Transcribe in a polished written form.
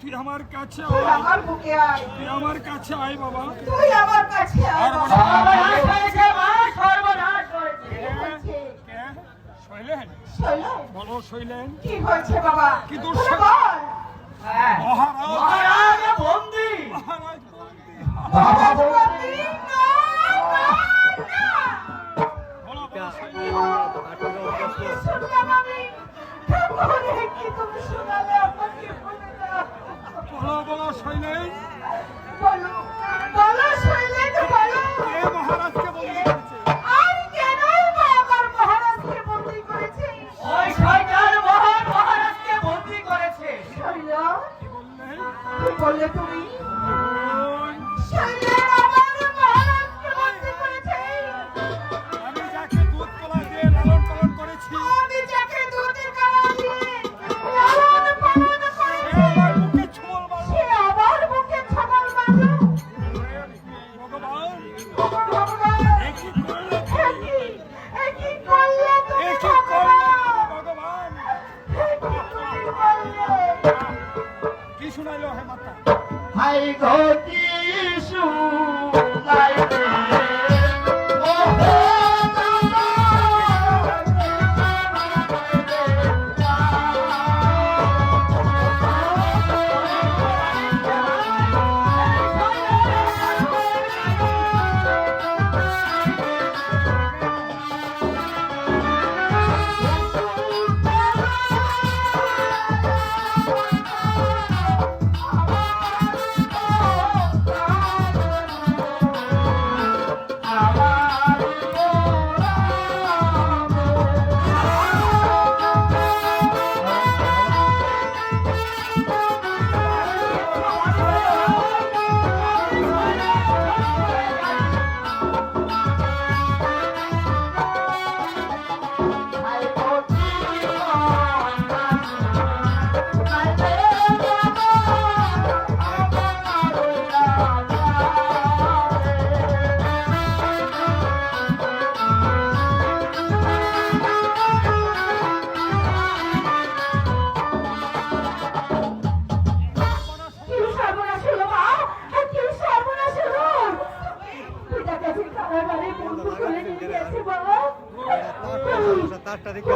তুই আমার কাছে আয়, আমার বুকে আয়, তুই আমার কাছে আয় বাবা, তুই আমার কাছে আয় বাবা। সর্বনাশ হয়েছে মা, সর্বনাশ হয়েছে। কে? শৈলেন? শৈলেন? বলো শৈলেন, কি হয়েছে বাবা? কি দুঃসহ? মহারাজ বন্দী, মহারাজ বন্দী, মহারাজ বন্দী। না না না, বলো বলো শৈলেন, কি শুনলাম আমি? কি তুমি শোনালে আমাকে বলে দাও। বলো বলো শৈলেন, বলো বলো শৈলেন, বলো কে মহারাজকে বন্দী করেছে? আর কেনই বা আমার মহারাজকে বন্দী করেছে? ওই শয়তান মোহন মহারাজকে বন্দী করেছে। শৈলেন, কি বললে? কি বললে তুমি? শৈলেন আমার মহারাজকে বন্দী করেছে। আমি যাকে দুধ কলা দিয়ে লালন পালন করেছি, আমি যাকে দুধ কলা দিয়ে লালন পালন করেছি, আমার বুকে ছোঁল মারলো, সে আমার বুকে ছোঁল মারলো। ভগবান ভগবান, একই করলে একই করলে তুমি ভগবান, কি শুনাইলো হে মাতা? হাই গো কি শুনাইলে তারটা রেখে